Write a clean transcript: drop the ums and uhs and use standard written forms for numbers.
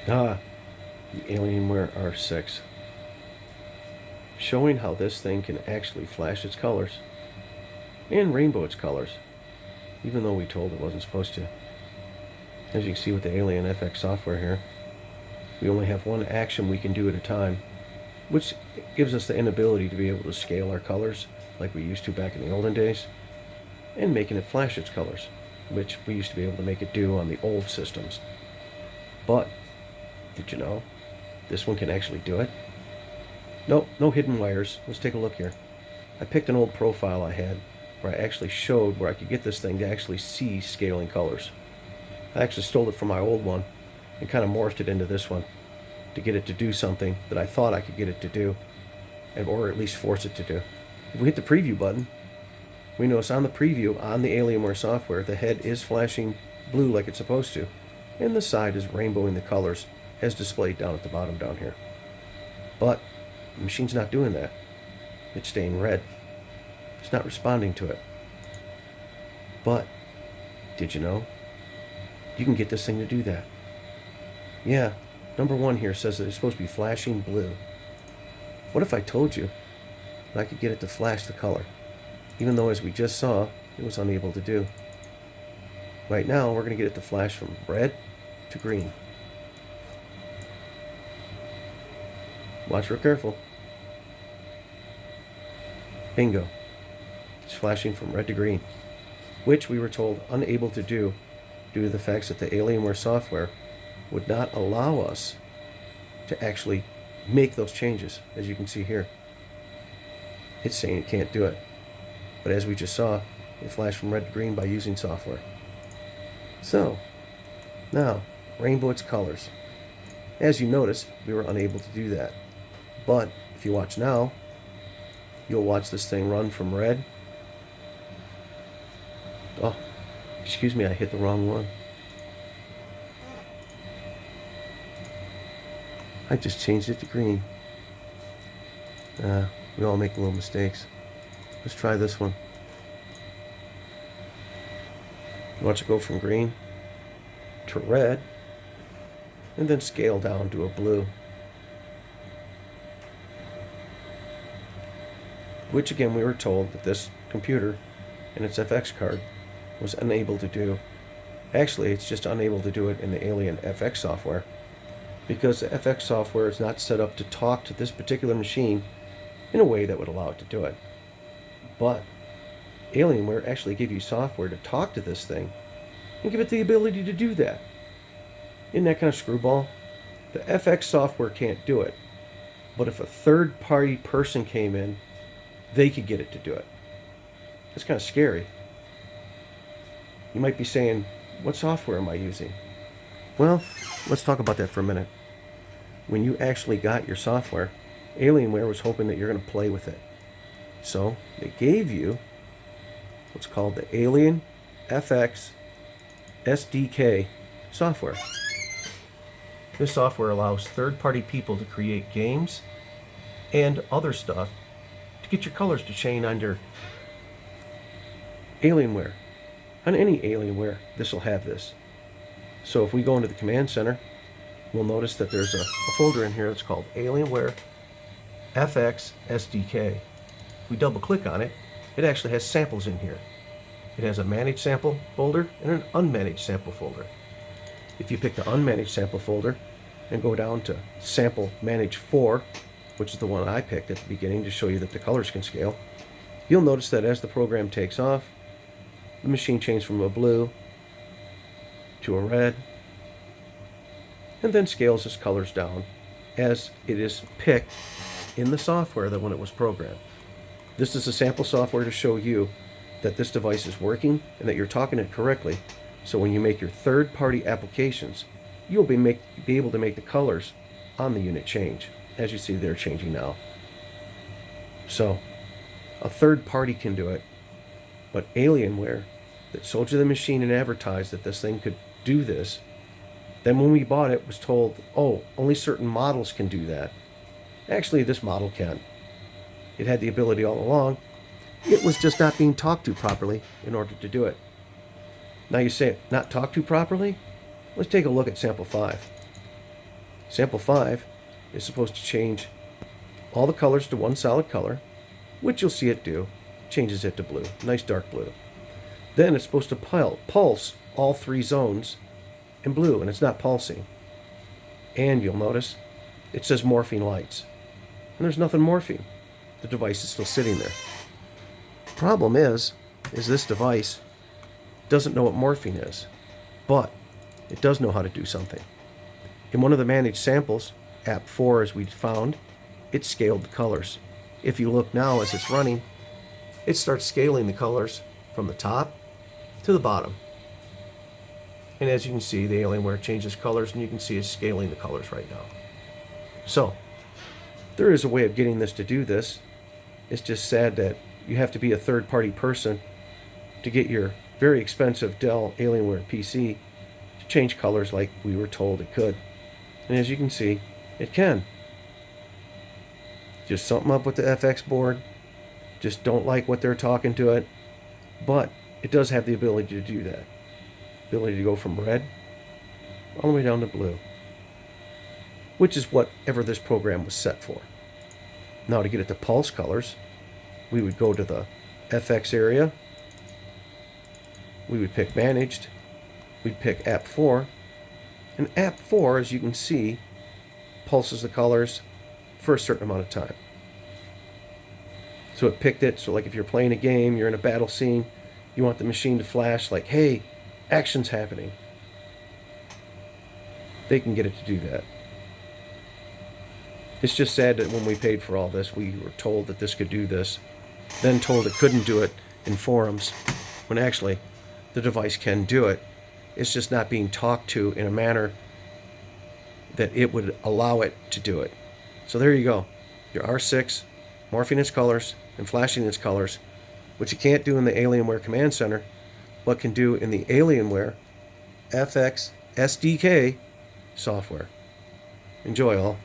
Ah, the Alienware R6. Showing how this thing can actually flash its colors and rainbow its colors, even though we told it wasn't supposed to. As you can see with the Alien FX software here, we only have one action we can do at a time, which gives us the inability to be able to scale our colors like we used to back in the olden days, and making it flash its colors, which we used to be able to make it do on the old systems. But, did you know, this one can actually do it? Nope, no hidden wires. Let's take a look here. I picked an old profile I had where I actually showed where I could get this thing to actually see scaling colors. I actually stole it from my old one and kind of morphed it into this one to get it to do something that I thought I could get it to do, or at least force it to do. If we hit the preview button, we notice on the preview on the Alienware software, the head is flashing blue like it's supposed to, and the side is rainbowing the colors as displayed down at the bottom down here. But the machine's not doing that. It's staying red. It's not responding to it. But, did you know? You can get this thing to do that. Yeah, number 1 here says that it's supposed to be flashing blue. What if I told you that I could get it to flash the color, even though, as we just saw, it was unable to do? Right now, we're going to get it to flash from red to green. Watch real careful. Bingo. It's flashing from red to green, which we were told unable to do due to the fact that the Alienware software would not allow us to actually make those changes, as you can see here. It's saying it can't do it. But as we just saw, it flashed from red to green by using software. So, now, rainbow its colors. As you notice, we were unable to do that. But, if you watch now, you'll watch this thing run from red. Oh, excuse me, I hit the wrong one. I just changed it to green. We all make little mistakes. Let's try this one. Watch it go from green to red, and then scale down to a blue. Which again, we were told that this computer and its FX card was unable to do. Actually, it's just unable to do it in the Alien FX software, because the FX software is not set up to talk to this particular machine in a way that would allow it to do it. But Alienware actually gave you software to talk to this thing and give it the ability to do that. Isn't that kind of screwball? The FX software can't do it, but if a third-party person came in, they could get it to do it. It's kind of scary. You might be saying, what software am I using? Well, let's talk about that for a minute. When you actually got your software, Alienware was hoping that you're going to play with it. So they gave you what's called the Alien FX SDK software. This software allows third-party people to create games and other stuff to get your colors to change on your Alienware. On any Alienware, this will have this. So if we go into the command center, we'll notice that there's a folder in here that's called Alienware FX SDK. If we double click on it, it actually has samples in here. It has a managed sample folder and an unmanaged sample folder. If you pick the unmanaged sample folder and go down to sample manage 4, which is the one I picked at the beginning to show you that the colors can scale, you'll notice that as the program takes off, the machine changes from a blue to a red, and then scales its colors down as it is picked in the software that when it was programmed. This is a sample software to show you that this device is working and that you're talking it correctly, so when you make your third-party applications, you'll be able to make the colors on the unit change. As you see, they're changing now. So, a third party can do it, but Alienware that sold you the machine and advertised that this thing could do this, then when we bought it was told, oh, only certain models can do that. Actually, this model can. It had the ability all along. It was just not being talked to properly in order to do it. Now you say, not talked to properly? Let's take a look at sample 5. Sample 5 is supposed to change all the colors to one solid color, which you'll see it do. Changes it to blue, nice dark blue. Then it's supposed to pulse all 3 zones in blue, and it's not pulsing. And you'll notice it says morphing lights. And there's nothing morphing. The device is still sitting there. Problem is this device doesn't know what morphing is, but it does know how to do something. In one of the managed samples, app 4 as we found, it scaled the colors. If you look now as it's running, it starts scaling the colors from the top to the bottom. And as you can see, the Alienware changes colors, and you can see it's scaling the colors right now. So, there is a way of getting this to do this. It's just sad that you have to be a third-party person to get your very expensive Dell Alienware PC to change colors like we were told it could. And as you can see, it can. Just something up with the FX board. Just don't like what they're talking to it. But it does have the ability to do that. Ability to go from red all the way down to blue, which is whatever this program was set for. Now to get it to pulse colors, we would go to the FX area, we would pick managed, we'd pick app 4, and app 4, as you can see, pulses the colors for a certain amount of time. So it picked it, so like if you're playing a game, you're in a battle scene, you want the machine to flash like, hey, action's happening. They can get it to do that. It's just sad that when we paid for all this, we were told that this could do this, then told it couldn't do it in forums, when actually the device can do it. It's just not being talked to in a manner that it would allow it to do it. So there you go. Your R6 morphing its colors and flashing its colors, which you can't do in the Alienware Command Center, but can do in the Alienware FX SDK software. Enjoy all.